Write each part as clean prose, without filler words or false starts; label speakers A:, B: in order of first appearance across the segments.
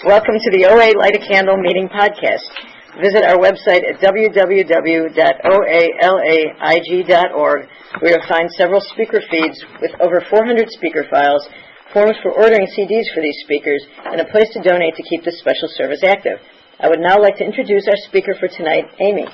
A: Welcome to the OA Light a Candle Meeting Podcast. Visit our website at www.oalaig.org, where you'll find several speaker feeds with over 400 speaker files, forms for ordering CDs for these speakers, and a place to donate to keep this special service active. I would now like to introduce our speaker for tonight, Amy.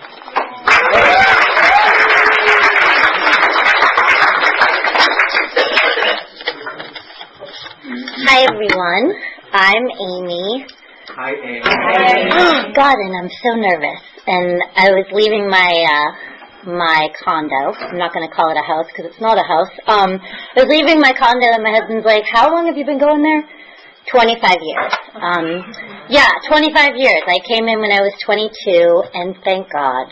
B: Hi, everyone. I'm Amy.
C: Hi, Amy.
B: Oh, God, and I'm so nervous. And I was leaving my condo. I'm not going to call it a house because it's not a house. I was leaving my condo, and my husband's like, "How long have you been going there?" 25 years. 25 years. I came in when I was 22, and thank God.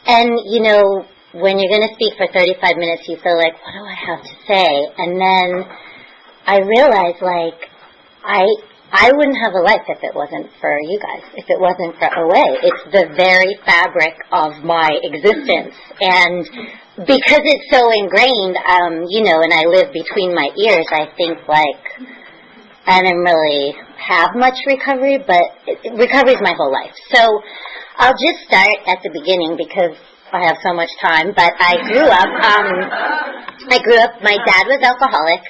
B: And, you know, when you're going to speak for 35 minutes, you feel like, what do I have to say? And then I realized, like, I wouldn't have a life if it wasn't for you guys, if it wasn't for OA. It's the very fabric of my existence. And because it's so ingrained, and I live between my ears, I think, like, I didn't really have much recovery, but recovery is my whole life. So I'll just start at the beginning because I have so much time. But I grew up, my dad was alcoholic.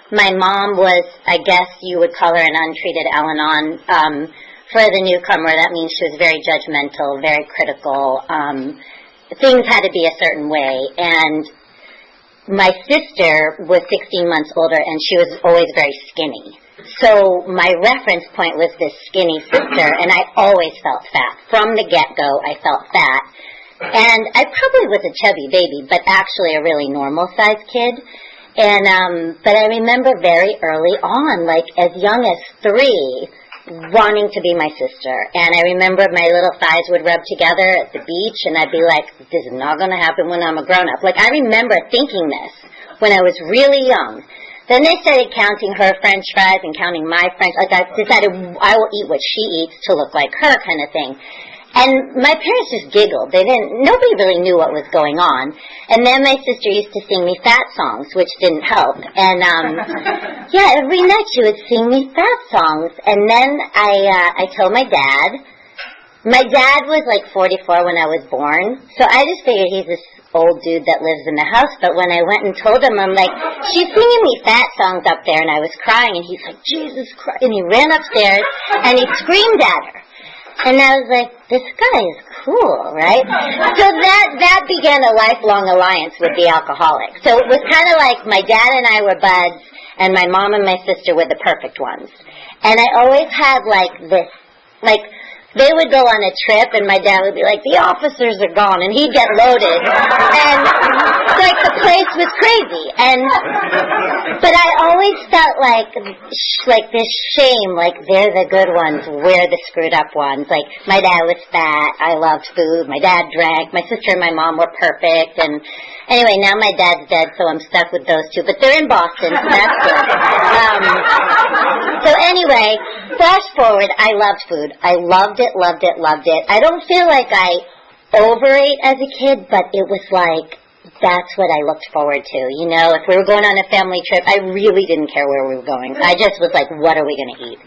B: My mom was, I guess you would call her an untreated Al-Anon. For the newcomer, that means she was very judgmental, very critical. Things had to be a certain way. And my sister was 16 months older, and she was always very skinny. So my reference point was this skinny sister, and I always felt fat. From the get-go, I felt fat. And I probably was a chubby baby, but actually a really normal-sized kid. And, but I remember very early on, like as young as 3, wanting to be my sister. And I remember my little thighs would rub together at the beach, and I'd be like, this is not going to happen when I'm a grown-up. Like, I remember thinking this when I was really young. Then they started counting her French fries and counting my French. Like, I decided I will eat what she eats to look like her kind of thing. And my parents just giggled. Nobody really knew what was going on. And then my sister used to sing me fat songs, which didn't help. And, every night she would sing me fat songs. And then I told my dad. My dad was like 44 when I was born. So I just figured he's this old dude that lives in the house. But when I went and told him, I'm like, she's singing me fat songs up there. And I was crying. And he's like, Jesus Christ. And he ran upstairs and he screamed at her. And I was like, this guy is cool, right? So that began a lifelong alliance with the alcoholic. So it was kind of like my dad and I were buds, and my mom and my sister were the perfect ones. And I always had like this, like, they would go on a trip, and my dad would be like, the officers are gone, and he'd get loaded. And, like, the place was crazy. But I always felt like this shame, like, they're the good ones, we're the screwed up ones. Like, my dad was fat, I loved food, my dad drank, my sister and my mom were perfect, and anyway, now my dad's dead, so I'm stuck with those two. But they're in Boston, so that's good. So anyway, flash forward, I loved food. I loved it. I don't feel like I overate as a kid, but it was like, that's what I looked forward to. You know, if we were going on a family trip, I really didn't care where we were going. I just was like, what are we going to eat?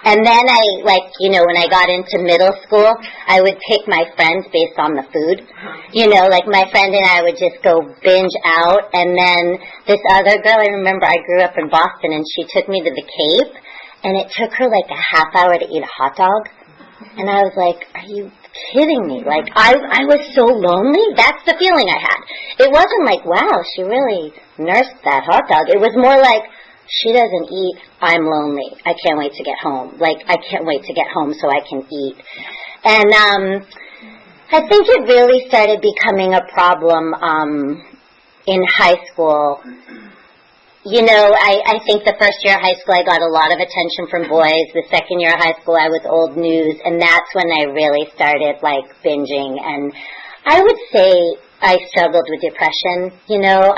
B: And then when I got into middle school, I would pick my friends based on the food. You know, like my friend and I would just go binge out. And then this other girl, I remember I grew up in Boston, and she took me to the Cape, and it took her like a half hour to eat a hot dog. And I was like, are you kidding me? Like, I was so lonely. That's the feeling I had. It wasn't like, wow, she really nursed that hot dog. It was more like, she doesn't eat, I'm lonely. I can't wait to get home. Like, I can't wait to get home so I can eat. And I think it really started becoming a problem in high school. You know, I think the first year of high school I got a lot of attention from boys. The second year of high school I was old news, and that's when I really started, like, binging. And I would say I struggled with depression. You know,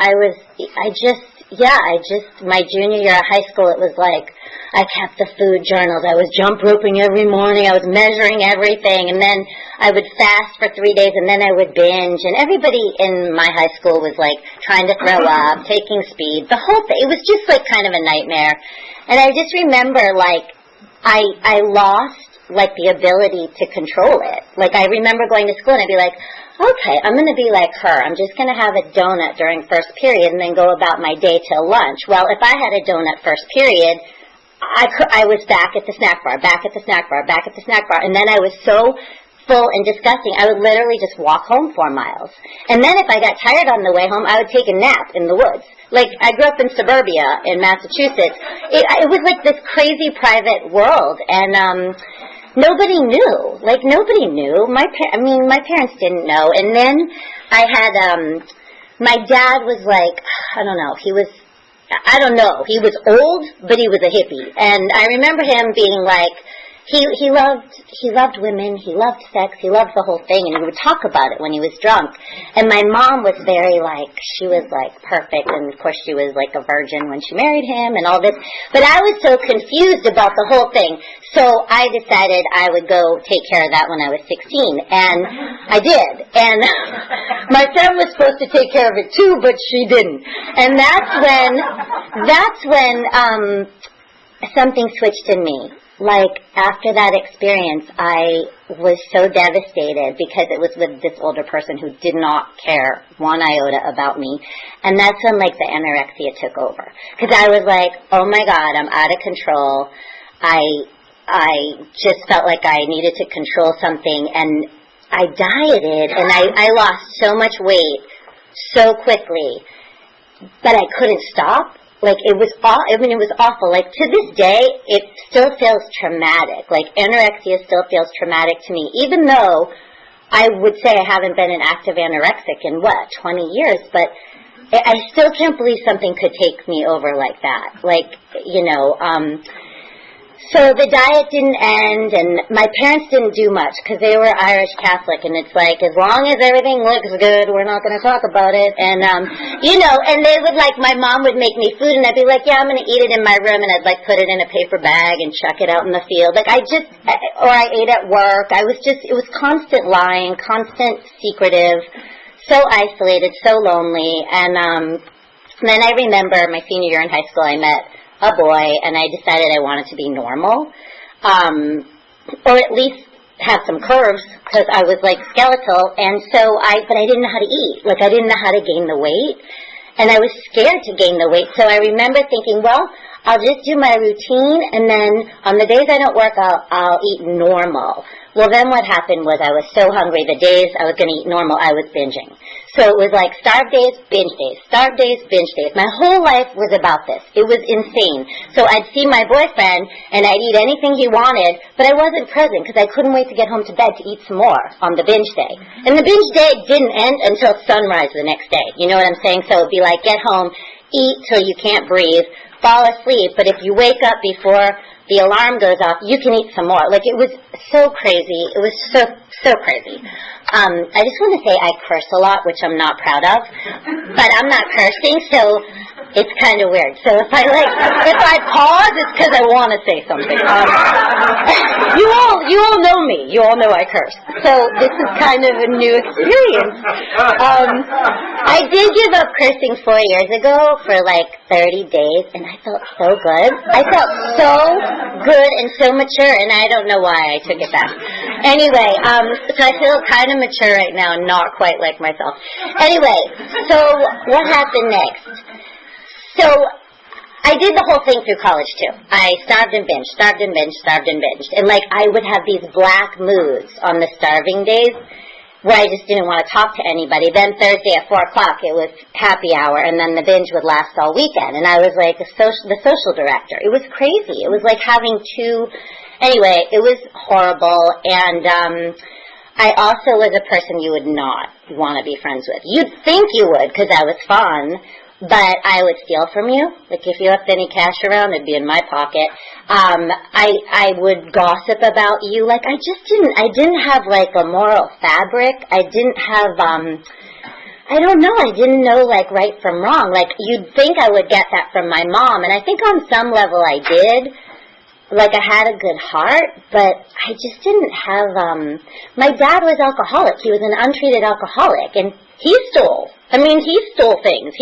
B: my junior year of high school, it was like I kept the food journals. I was jump roping every morning. I was measuring everything. And then I would fast for 3 days, and then I would binge. And everybody in my high school was, like, trying to throw up, taking speed. The whole thing. It was just, like, kind of a nightmare. And I just remember, like, I lost, like, the ability to control it. Like, I remember going to school and I'd be like, okay, I'm going to be like her. I'm just going to have a donut during first period and then go about my day till lunch. Well, if I had a donut first period, I was back at the snack bar, back at the snack bar, back at the snack bar, and then I was so full and disgusting, I would literally just walk home 4 miles. And then if I got tired on the way home, I would take a nap in the woods. Like, I grew up in suburbia in Massachusetts. It was like this crazy private world, and nobody knew. Like, nobody knew. My parents didn't know. And then I had, my dad was like, I don't know, he was old, but he was a hippie. And I remember him being like, he loved women, he loved sex, he loved the whole thing, and he would talk about it when he was drunk. And my mom was very like, she was like perfect, and of course she was like a virgin when she married him and all this. But I was so confused about the whole thing. So I decided I would go take care of that when I was 16, and I did. And my friend was supposed to take care of it too, but she didn't. And that's when something switched in me. Like, after that experience, I was so devastated because it was with this older person who did not care one iota about me. And that's when, like, the anorexia took over. Because I was like, oh my God, I'm out of control. I just felt like I needed to control something, and I dieted, and I lost so much weight so quickly, but I couldn't stop. Like, it was awful. Like, to this day, it still feels traumatic. Like, anorexia still feels traumatic to me, even though I would say I haven't been an active anorexic in, 20 years, but I still can't believe something could take me over like that. Like, so the diet didn't end, and my parents didn't do much because they were Irish Catholic, and it's like, as long as everything looks good, we're not going to talk about it. And, and they would, like, my mom would make me food, and I'd be like, yeah, I'm going to eat it in my room, and I'd, like, put it in a paper bag and chuck it out in the field. Like, I ate at work. it was constant lying, constant secretive, so isolated, so lonely. And then I remember my senior year in high school, I met a boy, and I decided I wanted to be normal, or at least have some curves, because I was like skeletal, and but I didn't know how to eat. Like, I didn't know how to gain the weight, and I was scared to gain the weight. So I remember thinking, well, I'll just do my routine, and then on the days I don't work out, I'll eat normal. Well, then what happened was I was so hungry. The days I was going to eat normal, I was binging. So it was like starve days, binge days, starve days, binge days. My whole life was about this. It was insane. So I'd see my boyfriend, and I'd eat anything he wanted, but I wasn't present because I couldn't wait to get home to bed to eat some more on the binge day. And the binge day didn't end until sunrise the next day. You know what I'm saying? So it'd be like, get home, eat till you can't breathe, fall asleep, but if you wake up before the alarm goes off, you can eat some more. Like, it was so crazy. It was so crazy. I just want to say I curse a lot, which I'm not proud of, but I'm not cursing, so it's kind of weird. So if I pause, it's because I want to say something. You all know me. You all know I curse. So this is kind of a new experience. I did give up cursing 4 years ago for like 30 days, and I felt so good. I felt so good and so mature, and I don't know why I took it back. Anyway, so I feel kind of mature right now, not quite like myself. Anyway, so what happened next? So I did the whole thing through college too. I starved and binged, starved and binged, starved and binged. And like, I would have these black moods on the starving days where I just didn't want to talk to anybody. Then Thursday at 4 o'clock, it was happy hour, and then the binge would last all weekend. And I was like the social director. It was crazy. It was like having anyway, it was horrible. And I also was a person you would not want to be friends with. You'd think you would, because I was fun, but I would steal from you. Like, if you left any cash around, it'd be in my pocket. I would gossip about you. Like, I didn't have like a moral fabric. I didn't have, I don't know, I didn't know like right from wrong. Like, you'd think I would get that from my mom, and I think on some level I did. Like, I had a good heart, but I just didn't have, my dad was alcoholic. He was an untreated alcoholic, and he stole. He stole things.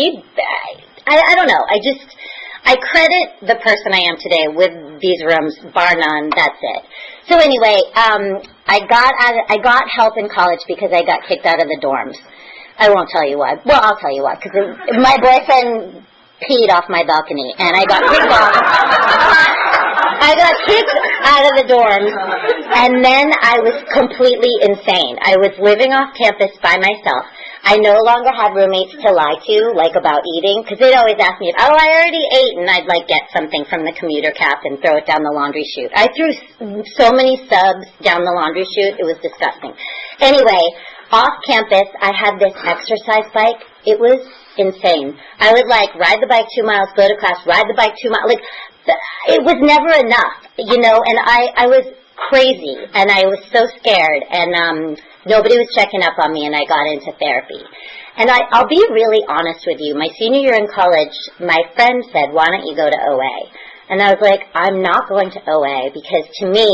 B: I don't know. I credit the person I am today with these rooms, bar none, that's it. So anyway, I got help in college because I got kicked out of the dorms. I won't tell you why. Well, I'll tell you why, because my boyfriend peed off my balcony, and I got kicked off. I got kicked out of the dorms, and then I was completely insane. I was living off campus by myself. I no longer had roommates to lie to, like about eating, because they'd always ask me, oh, I already ate, and I'd like get something from the commuter cap and throw it down the laundry chute. I threw so many subs down the laundry chute, it was disgusting. Anyway, off campus, I had this exercise bike. It was insane. I would like ride the bike 2 miles, go to class, ride the bike 2 miles. Like, it was never enough, you know, and I was crazy, and I was so scared, and nobody was checking up on me, and I got into therapy. And I'll be really honest with you. My senior year in college, my friend said, why don't you go to OA? And I was like, I'm not going to OA, because to me,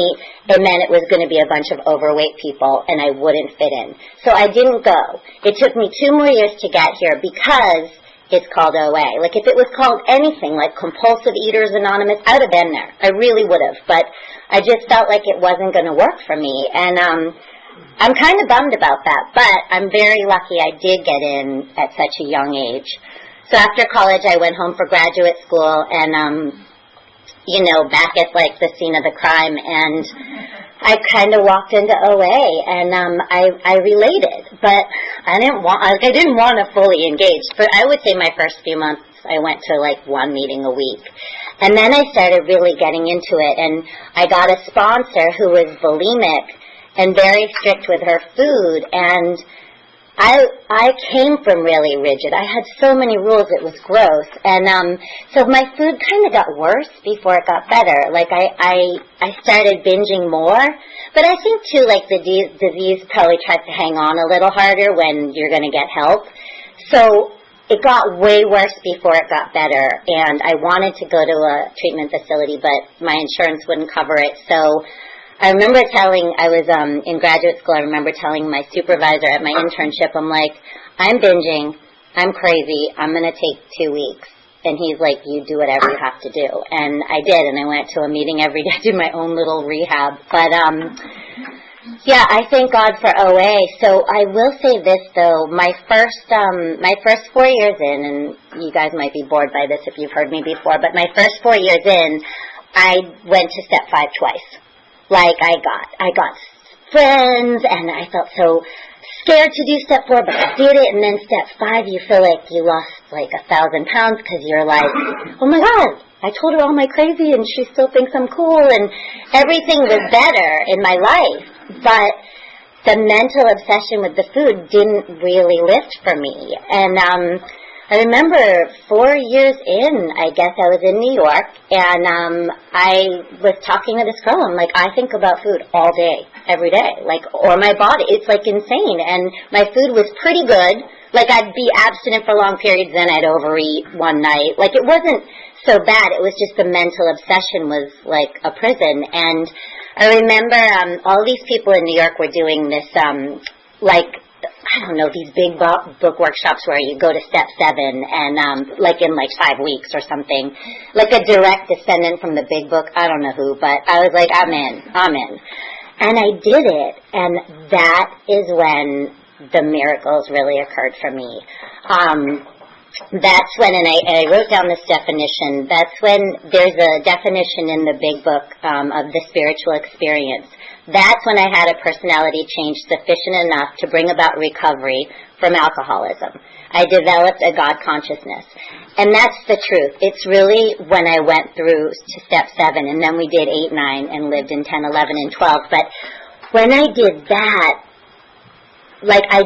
B: it meant it was going to be a bunch of overweight people, and I wouldn't fit in. So I didn't go. It took me 2 more years to get here because it's called OA. Like, if it was called anything, like Compulsive Eaters Anonymous, I'd have been there. I really would have. But I just felt like it wasn't going to work for me. And I'm kind of bummed about that. But I'm very lucky I did get in at such a young age. So after college, I went home for graduate school, and you know, back at like the scene of the crime, and I kind of walked into OA, and I related, but I didn't want to fully engage. But I would say my first few months I went to like 1 meeting a week, and then I started really getting into it, and I got a sponsor who was bulimic and very strict with her food, and I came from really rigid. I had so many rules, it was gross. And so my food kind of got worse before it got better. Like, I started binging more. But I think, too, like, the disease probably tries to hang on a little harder when you're going to get help. So it got way worse before it got better. And I wanted to go to a treatment facility, but my insurance wouldn't cover it. So I remember I was in graduate school, I remember telling my supervisor at my internship, I'm like, I'm binging, I'm crazy, I'm going to take 2 weeks. And he's like, you do whatever you have to do. And I did, and I went to a meeting every day, do my own little rehab. But, yeah, I thank God for OA. So I will say this, though, my first 4 years in, and you guys might be bored by this if you've heard me before, but my first 4 years in, I went to step 5 twice. Like, I got friends, and I felt so scared to do step 4, but I did it, and then step 5, you feel like you lost like 1,000 pounds, because you're like, oh my God, I told her all my crazy, and she still thinks I'm cool, and everything was better in my life, but the mental obsession with the food didn't really lift for me. And I remember 4 years in, I guess I was in New York, and I was talking to this girl. I'm like, I think about food all day, every day, like, or my body. It's like insane. And my food was pretty good. Like, I'd be abstinent for long periods, then I'd overeat one night. Like, it wasn't so bad. It was just the mental obsession was like a prison. And I remember all these people in New York were doing this, like, I don't know, these big book workshops where you go to step 7 and like in like 5 weeks or something, like a direct descendant from the big book. I don't know who, but I was like, I'm in. And I did it, and that is when the miracles really occurred for me. That's when, and I wrote down this definition, that's when there's a definition in the big book of the spiritual experience. That's when I had a personality change sufficient enough to bring about recovery from alcoholism. I developed a God consciousness. And that's the truth. It's really when I went through to step 7, and then we did 8, 9, and lived in 10, 11, and 12. But when I did that, like, I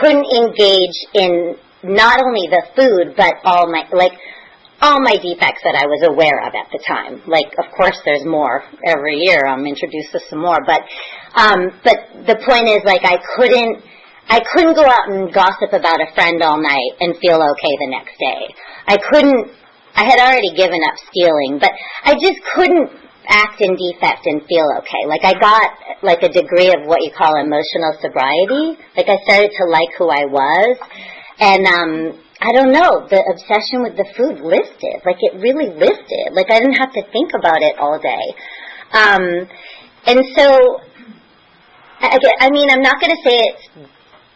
B: couldn't engage in not only the food, but all my defects that I was aware of at the time. Like, of course, there's more every year. I'm introduced to some more, but the point is, like, I couldn't go out and gossip about a friend all night and feel okay the next day. I had already given up stealing, but I just couldn't act in defect and feel okay. Like, I got like a degree of what you call emotional sobriety. Like, I started to like who I was, and I don't know, the obsession with the food lifted. Like, it really lifted. Like, I didn't have to think about it all day. And so, I mean, I'm not going to say it's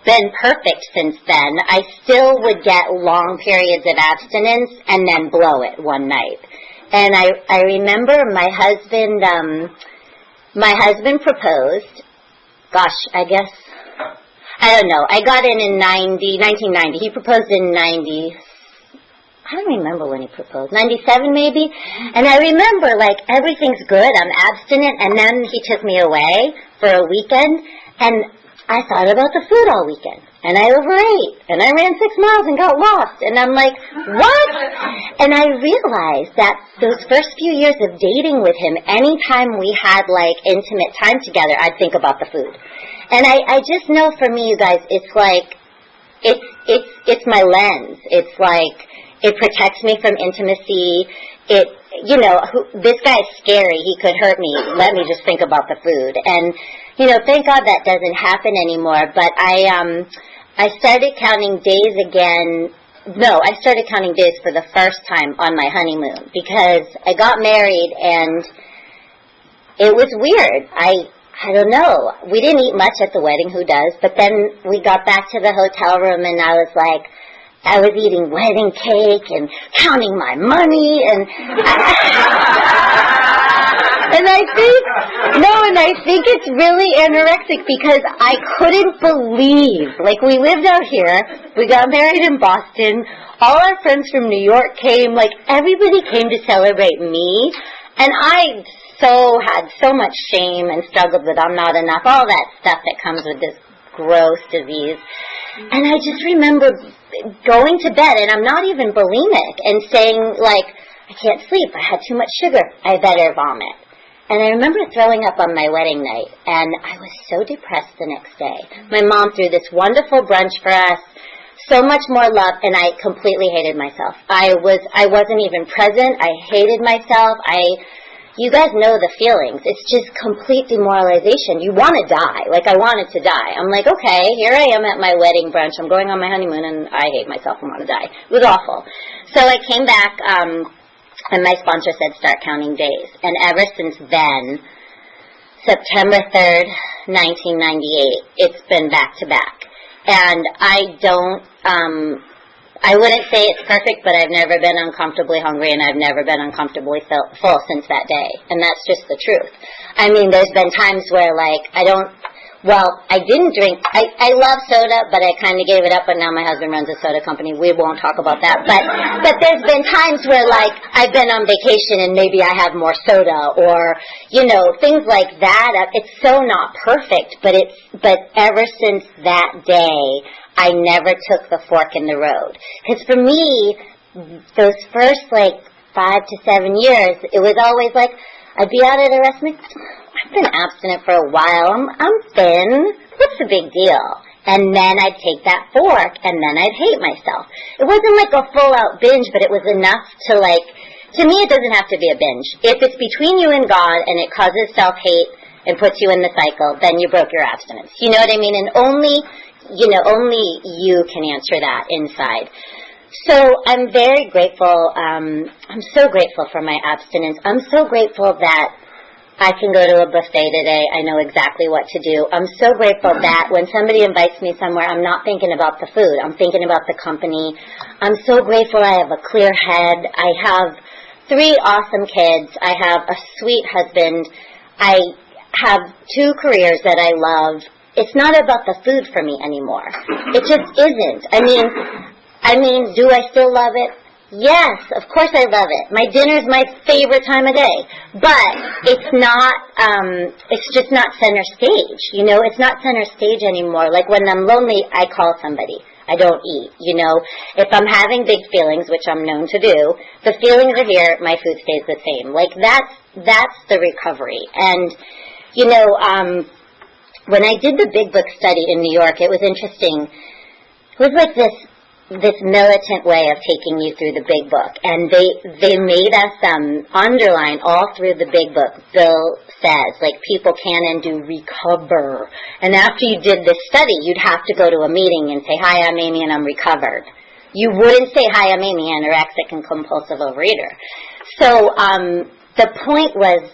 B: been perfect since then. I still would get long periods of abstinence and then blow it one night. And I remember my husband proposed, gosh, I guess, I don't know, I got in 1990. He proposed in 90, I don't remember when he proposed, 97 maybe? And I remember, like, everything's good, I'm abstinent, and then he took me away for a weekend, and I thought about the food all weekend. And I overate, and I ran 6 miles and got lost, and I'm like, what? And I realized that those first few years of dating with him, anytime we had, like, intimate time together, I'd think about the food. And I just know for me, you guys, it's like, it's my lens. It's like, it protects me from intimacy. This guy's scary. He could hurt me. Let me just think about the food. And, thank God that doesn't happen anymore. But I started counting days again. No, I started counting days for the first time on my honeymoon because I got married and it was weird. I don't know. We didn't eat much at the wedding, who does? But then we got back to the hotel room and I was eating wedding cake and counting my money and I think it's really anorexic because I couldn't believe, like, we lived out here, we got married in Boston, all our friends from New York came, like, everybody came to celebrate me, and I had so much shame and struggled with I'm not enough, all that stuff that comes with this gross disease. And I just remember going to bed, and I'm not even bulimic, and saying, like, I can't sleep, I had too much sugar, I better vomit. And I remember throwing up on my wedding night, and I was so depressed the next day. My mom threw this wonderful brunch for us, so much more love, and I completely hated myself. I wasn't even present, I hated myself, you guys know the feelings. It's just complete demoralization. You want to die. Like, I wanted to die. I'm like, okay, here I am at my wedding brunch. I'm going on my honeymoon, and I hate myself and want to die. It was awful. So I came back, and my sponsor said start counting days. And ever since then, September 3rd, 1998, it's been back to back. And I wouldn't say it's perfect, but I've never been uncomfortably hungry and I've never been uncomfortably full since that day. And that's just the truth. I mean, there's been times where, like, I didn't drink. I love soda, but I kind of gave it up, but now my husband runs a soda company. We won't talk about that. But there's been times where, like, I've been on vacation and maybe I have more soda or, things like that. It's so not perfect, but ever since that day, I never took the fork in the road. Because for me, those first, 5 to 7 years, it was always like, I'd be out at a restaurant, I've been abstinent for a while, I'm thin, what's the big deal? And then I'd take that fork, and then I'd hate myself. It wasn't like a full-out binge, but it was enough to, to me it doesn't have to be a binge. If it's between you and God, and it causes self-hate, and puts you in the cycle, then you broke your abstinence. You know what I mean? And only you can answer that inside. So I'm very grateful. I'm so grateful for my abstinence. I'm so grateful that I can go to a buffet today. I know exactly what to do. I'm so grateful that when somebody invites me somewhere, I'm not thinking about the food. I'm thinking about the company. I'm so grateful I have a clear head. I have 3 awesome kids. I have a sweet husband. I have 2 careers that I love. It's not about the food for me anymore. It just isn't. I mean, do I still love it? Yes, of course I love it. My dinner's my favorite time of day. But it's not, it's just not center stage. It's not center stage anymore. Like when I'm lonely, I call somebody. I don't eat. If I'm having big feelings, which I'm known to do, the feelings are here, my food stays the same. Like that's the recovery. And, when I did the Big Book study in New York, it was interesting. It was like this militant way of taking you through the Big Book. And they made us underline all through the Big Book. Bill says, people can and do recover. And after you did this study, you'd have to go to a meeting and say, hi, I'm Amy and I'm recovered. you wouldn't say, hi, I'm Amy, anorexic and compulsive overeater. So the point was,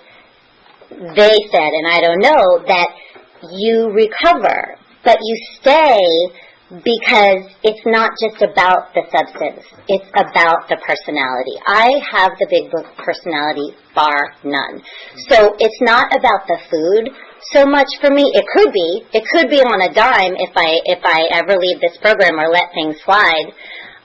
B: they said, and I don't know, that you recover, but you stay because it's not just about the substance. It's about the personality. I have the Big Book personality, bar none. So it's not about the food so much for me. It could be. It could be on a dime if I ever leave this program or let things slide.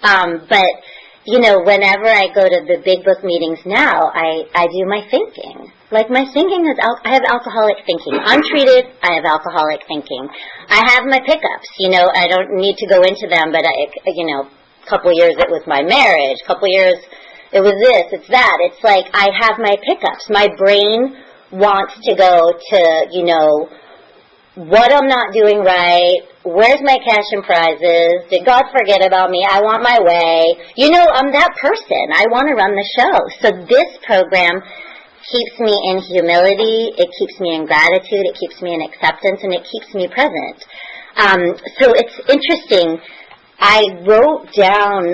B: But, you know, whenever I go to the Big Book meetings now, I do my thinking. Like, my thinking is, I have alcoholic thinking. Untreated, I have alcoholic thinking. I have my pickups, you know, I don't need to go into them, but a couple years it was my marriage, couple years it was this, it's that. It's like, I have my pickups. My brain wants to go to, you know, what I'm not doing right, where's my cash and prizes, did God forget about me, I want my way. You know, I'm that person. I want to run the show. So this program keeps me in humility, it keeps me in gratitude, it keeps me in acceptance, and it keeps me present. So it's interesting. I wrote down,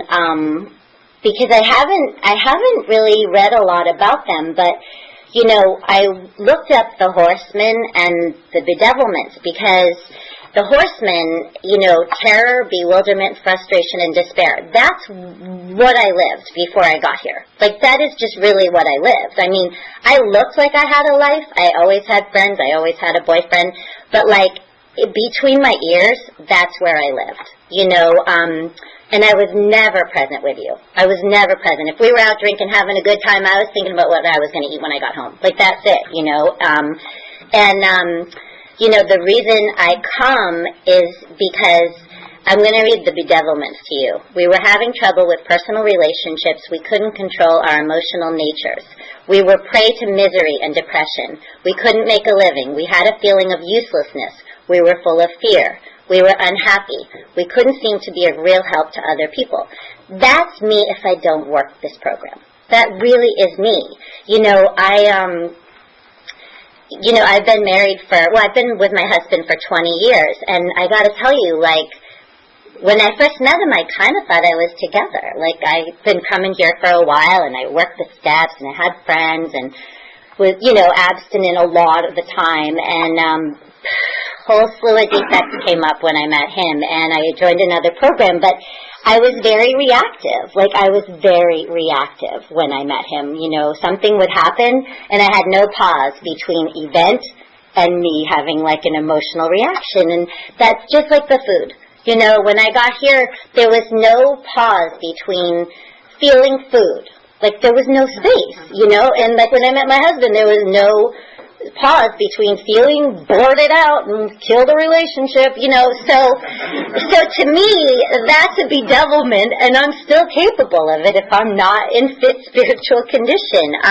B: because I haven't really read a lot about them, but you know, I looked up the horsemen and the bedevilments, because the horsemen, you know, terror, bewilderment, frustration, and despair. That's what I lived before I got here. Like, that is just really what I lived. I mean, I looked like I had a life. I always had friends. I always had a boyfriend. But, like, between my ears, that's where I lived. You know, and I was never present with you. I was never present. If we were out drinking, having a good time, I was thinking about what I was going to eat when I got home. Like, that's it, you know. You know, the reason I come is because I'm going to read the bedevilments to you. We were having trouble with personal relationships. We couldn't control our emotional natures. We were prey to misery and depression. We couldn't make a living. We had a feeling of uselessness. We were full of fear. We were unhappy. We couldn't seem to be of real help to other people. That's me if I don't work this program. That really is me. You know, I've been married I've been with my husband for 20 years, and I gotta tell you, like, when I first met him, I kind of thought I was together. Like, I've been coming here for a while, and I worked the steps, and I had friends, and was, you know, abstinent a lot of the time, and, whole slew of defects came up when I met him, and I joined another program, but I was very reactive. Like, I was very reactive when I met him. You know, something would happen, and I had no pause between event and me having, like, an emotional reaction, and that's just like the food. You know, when I got here, there was no pause between feeling food. Like, there was no space, you know, and, like, when I met my husband, there was no pause between feeling bored out and kill the relationship, you know. So to me, that's a bedevilment, and I'm still capable of it if I'm not in fit spiritual condition.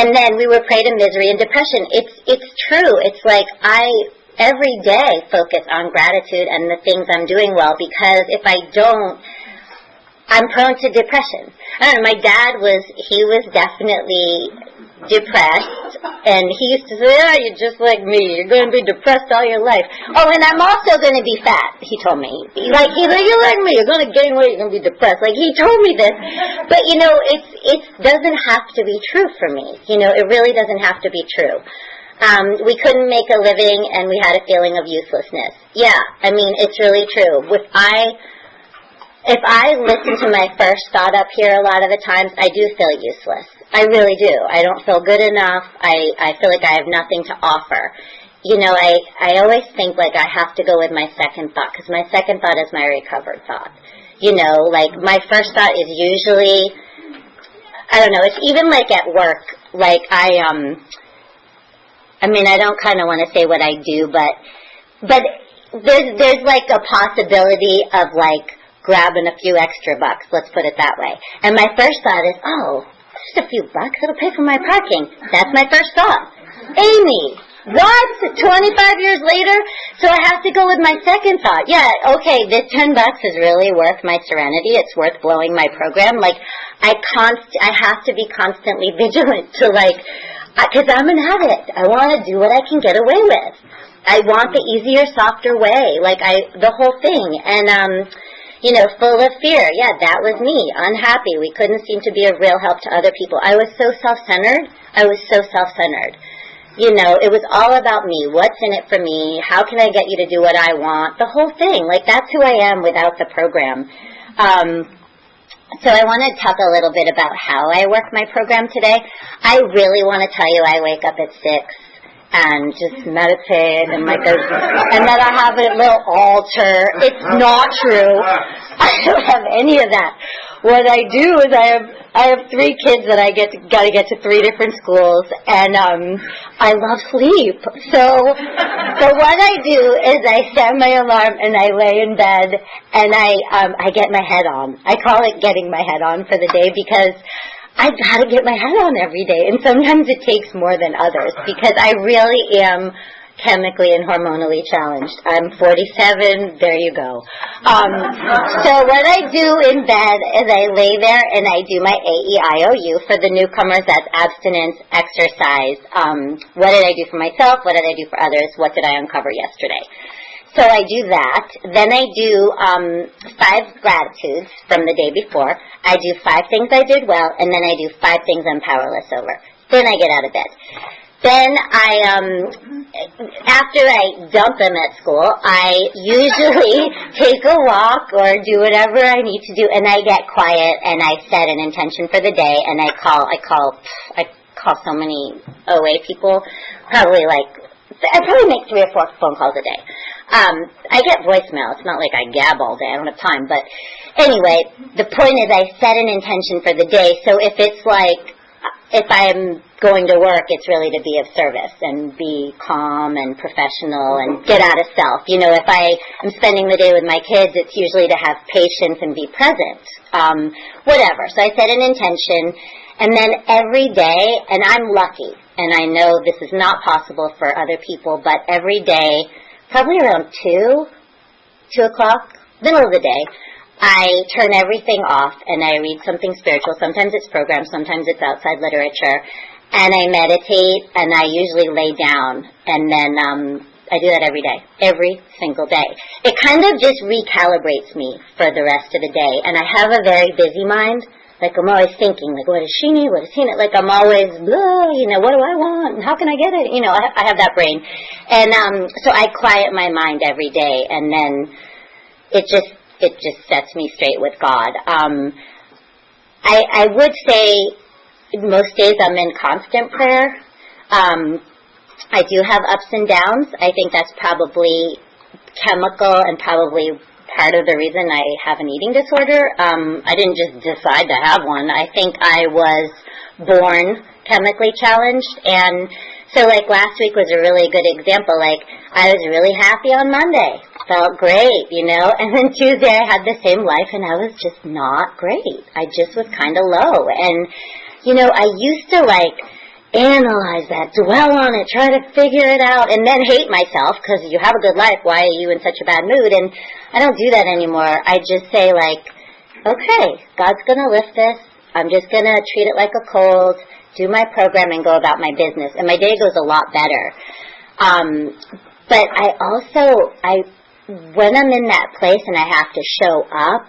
B: And then we were prey to misery and depression. It's true. It's like I every day focus on gratitude and the things I'm doing well, because if I don't, I'm prone to depression. I don't know, my dad was definitely depressed, and he used to say, oh, you're just like me, you're going to be depressed all your life. Oh, and I'm also going to be fat, he told me. You're like me, you're going to gain weight, you're going to be depressed. Like, he told me this. But, you know, it doesn't have to be true for me. You know, it really doesn't have to be true. We couldn't make a living, and we had a feeling of uselessness. Yeah, I mean, it's really true. If I listen to my first thought up here a lot of the times, I do feel useless. I really do. I don't feel good enough. I feel like I have nothing to offer. You know, I always think like I have to go with my second thought, because my second thought is my recovered thought. You know, like my first thought is usually, I don't know, it's even like at work, like I mean, I don't kind of want to say what I do, but there's like a possibility of like grabbing a few extra bucks, let's put it that way. And my first thought is, oh, just a few bucks, it'll pay for my parking. That's my first thought. Amy, what? 25 years later? So I have to go with my second thought. Yeah, okay, this $10 is really worth my serenity. It's worth blowing my program. Like, I have to be constantly vigilant to like, because I'm an addict. I want to do what I can get away with. I want the easier, softer way. Like, the whole thing. And, full of fear. Yeah, that was me. Unhappy. We couldn't seem to be of real help to other people. I was so self-centered. It was all about me. What's in it for me? How can I get you to do what I want? The whole thing. Like, that's who I am without the program. So I want to talk a little bit about how I work my program today. I really want to tell you I wake up at 6 and just meditate and and then I have a little altar. It's not true. I don't have any of that. What I do is I have 3 kids that I got to get to 3 different schools, and I love sleep. So what I do is I set my alarm and I lay in bed and I get my head on. I call it getting my head on for the day because I've got to get my head on every day, and sometimes it takes more than others because I really am chemically and hormonally challenged. I'm 47, there you go. So what I do in bed is I lay there and I do my AEIOU. For the newcomers, that's abstinence, exercise. What did I do for myself? What did I do for others? What did I uncover yesterday? So I do that. Then I do 5 gratitudes from the day before. I do 5 things I did well, and then I do 5 things I'm powerless over. Then I get out of bed. Then after I dump them at school, I usually take a walk or do whatever I need to do, and I get quiet and I set an intention for the day, and I call so many OA people, I probably make 3 or 4 phone calls a day. I get voicemail. It's not like I gab all day. I don't have time. But anyway, the point is I set an intention for the day. So if I'm going to work, it's really to be of service and be calm and professional and get out of self. If I am spending the day with my kids, it's usually to have patience and be present. Whatever. So I set an intention, and then every day, and I'm lucky, and I know this is not possible for other people, but every day, probably around 2 o'clock, middle of the day, I turn everything off and I read something spiritual. Sometimes it's programs, sometimes it's outside literature. And I meditate, and I usually lay down. And then I do that every day, every single day. It kind of just recalibrates me for the rest of the day. And I have a very busy mind. Like, I'm always thinking, like, what does she need? What does he need? Like, I'm always, what do I want? And how can I get it? I have that brain. And so I quiet my mind every day, and then it just sets me straight with God. I would say most days I'm in constant prayer. I do have ups and downs. I think that's probably chemical and probably part of the reason I have an eating disorder. I didn't just decide to have one. I think I was born chemically challenged, and so last week was a really good example. I was really happy on Monday, felt great, and then Tuesday I had the same life and I was just not great. I just was kind of low, and I used to analyze that, dwell on it, try to figure it out, and then hate myself because you have a good life. Why are you in such a bad mood? And I don't do that anymore. I just say okay, God's going to lift this. I'm just going to treat it like a cold, do my program, and go about my business. And my day goes a lot better. But when I'm in that place and I have to show up,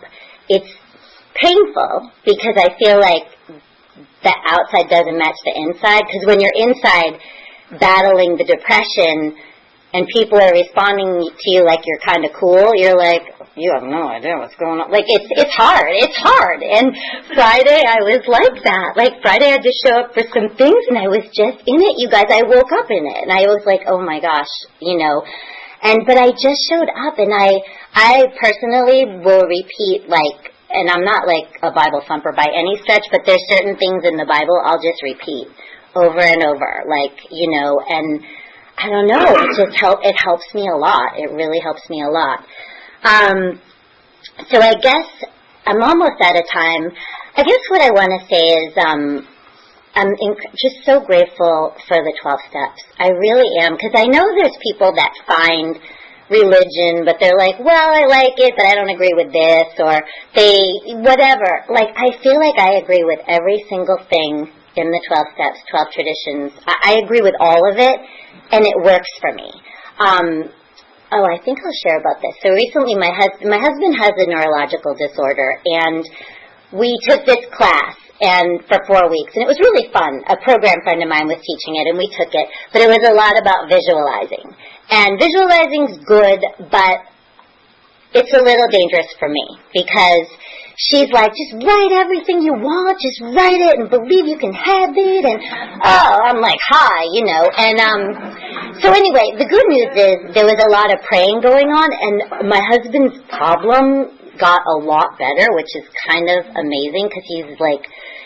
B: it's painful because I feel like the outside doesn't match the inside. Because when you're inside battling the depression and people are responding to you like you're kind of cool, you're like, you have no idea what's going on. It's hard. And Friday I was like that. Friday I had to show up for some things and I was just in it, you guys. I woke up in it and I was like, oh my gosh, but I just showed up, and I personally will repeat and I'm not a Bible thumper by any stretch, but there's certain things in the Bible I'll just repeat over and over, and I don't know, it helps me a lot. It really helps me a lot. So I guess I'm almost out of time. I guess what I want to say is I'm just so grateful for the 12 steps. I really am, because I know there's people that find religion, but they're like, well, I like it, but I don't agree with this, or whatever. I feel like I agree with every single thing in the 12 steps, 12 traditions. I agree with all of it, and it works for me. Oh, I think I'll share about this. So recently my husband has a neurological disorder, and we took this class and for 4 weeks, and it was really fun. A program friend of mine was teaching it, and we took it, but it was a lot about visualizing. And visualizing's good, but it's a little dangerous for me, because she's like, just write everything you want, just write it and believe you can have it, and I'm like, hi, and so anyway, the good news is there was a lot of praying going on, and my husband's problem got a lot better, which is kind of amazing, because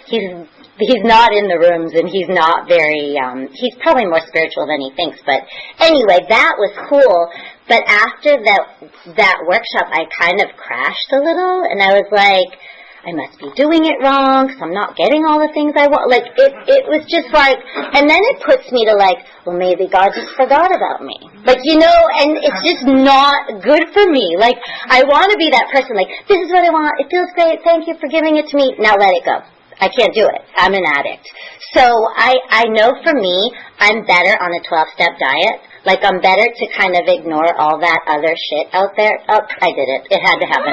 B: he's not in the rooms, and he's not very, he's probably more spiritual than he thinks, but anyway, that was cool. But after that workshop, I kind of crashed a little, and I was like, I must be doing it wrong, because I'm not getting all the things I want. Like, it was just like, and then it puts me to like, well, maybe God just forgot about me. Like, and it's just not good for me. Like, I want to be that person, like, this is what I want, it feels great, thank you for giving it to me, now let it go. I can't do it. I'm an addict. So I know for me, I'm better on a 12-step diet. Like, I'm better to kind of ignore all that other shit out there. Oh, I did it. It had to happen.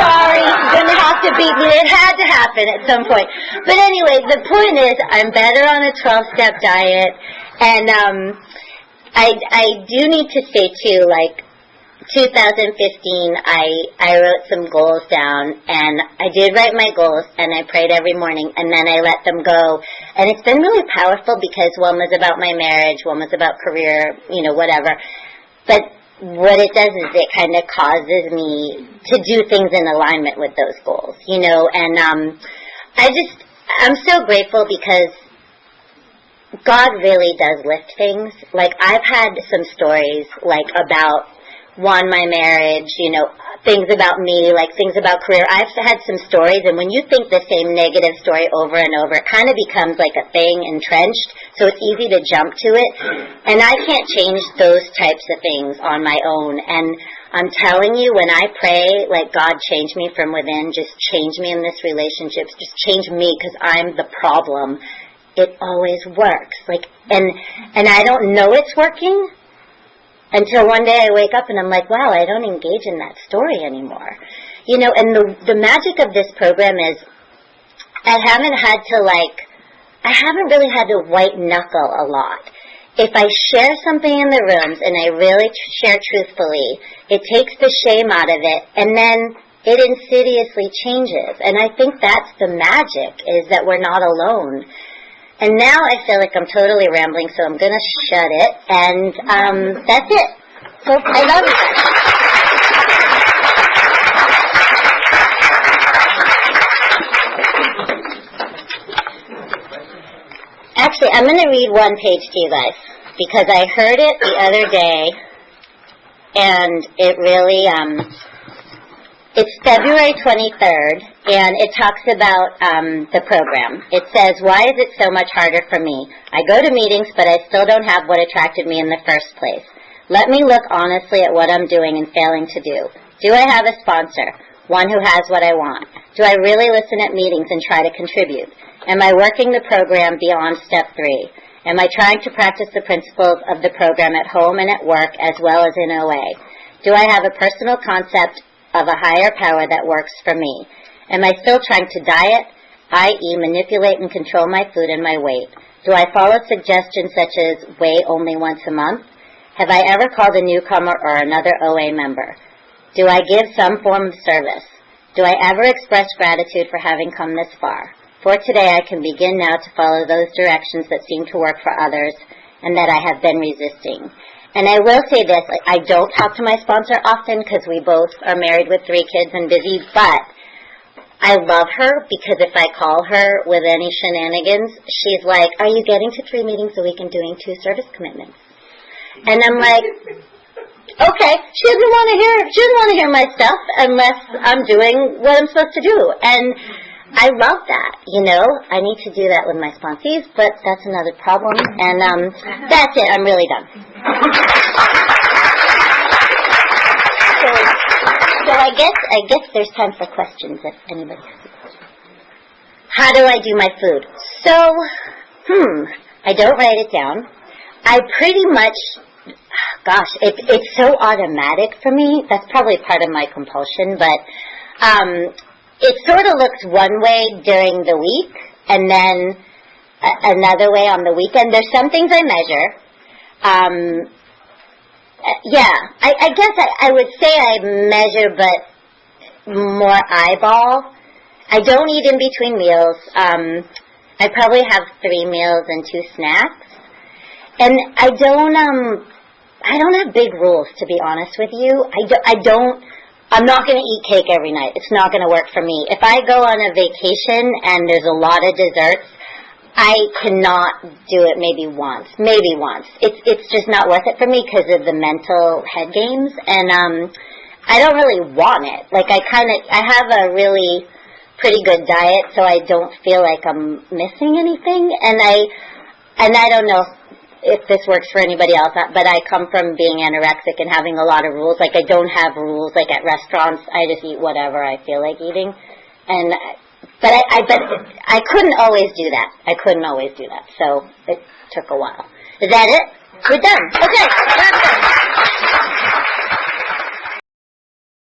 B: Sorry, you're going to have to beat me. It had to happen at some point. But anyway, the point is, I'm better on a 12-step diet. And I do need to say, too, like, 2015, I wrote some goals down, and I did write my goals, and I prayed every morning, and then I let them go. And it's been really powerful, because one was about my marriage, one was about career, whatever. But what it does is it kind of causes me to do things in alignment with those goals, and I'm so grateful, because God really does lift things. Like, I've had some stories, like, about my marriage, things about me, like things about career. I've had some stories, and when you think the same negative story over and over, it kind of becomes like a thing entrenched, so it's easy to jump to it. And I can't change those types of things on my own. And I'm telling you, when I pray, like, God, change me from within, just change me in this relationship, just change me, because I'm the problem, it always works. Like, and I don't know it's working until one day I wake up and I'm like, wow, I don't engage in that story anymore. And the magic of this program is I haven't really had to white knuckle a lot. If I share something in the rooms and I really share truthfully, it takes the shame out of it, and then it insidiously changes. And I think that's the magic, is that we're not alone. And now I feel like I'm totally rambling, so I'm going to shut it, and that's it. So I love you. Actually, I'm going to read one page to you guys, because I heard it the other day, and it really, it's February 23rd, and it talks about the program. It says, why is it so much harder for me? I go to meetings, but I still don't have what attracted me in the first place. Let me look honestly at what I'm doing and failing to do. Do I have a sponsor? One who has what I want? Do I really listen at meetings and try to contribute? Am I working the program beyond step 3? Am I trying to practice the principles of the program at home and at work, as well as in OA? Do I have a personal concept of a higher power that works for me? Am I still trying to diet, i.e. manipulate and control my food and my weight? Do I follow suggestions such as weigh only once a month? Have I ever called a newcomer or another OA member? Do I give some form of service? Do I ever express gratitude for having come this far? For today, I can begin now to follow those directions that seem to work for others and that I have been resisting. And I will say this, I don't talk to my sponsor often, because we both are married with 3 kids and busy, but I love her, because if I call her with any shenanigans, she's like, are you getting to 3 meetings a week and doing 2 service commitments? And I'm like, okay, she doesn't want to hear my stuff unless I'm doing what I'm supposed to do. And I love that, I need to do that with my sponsees, but that's another problem. And that's it, I'm really done. So I guess there's time for questions if anybody has a question. How do I do my food? So, I don't write it down. I pretty much gosh, it's so automatic for me. That's probably part of my compulsion, but it sort of looks one way during the week and then another way on the weekend. There's some things I measure. I guess I would say I measure, but more eyeball. I don't eat in between meals. I probably have 3 meals and 2 snacks. And I don't have big rules, to be honest with you. I'm not going to eat cake every night. It's not going to work for me. If I go on a vacation and there's a lot of desserts, I cannot do it maybe once. It's just not worth it for me because of the mental head games. And I don't really want it. Like, I have a really pretty good diet, so I don't feel like I'm missing anything. And I don't know if this works for anybody else, but I come from being anorexic and having a lot of rules. Like, I don't have rules. Like, at restaurants, I just eat whatever I feel like eating. But I couldn't always do that. So it took a while. Is that it? We're done. Okay.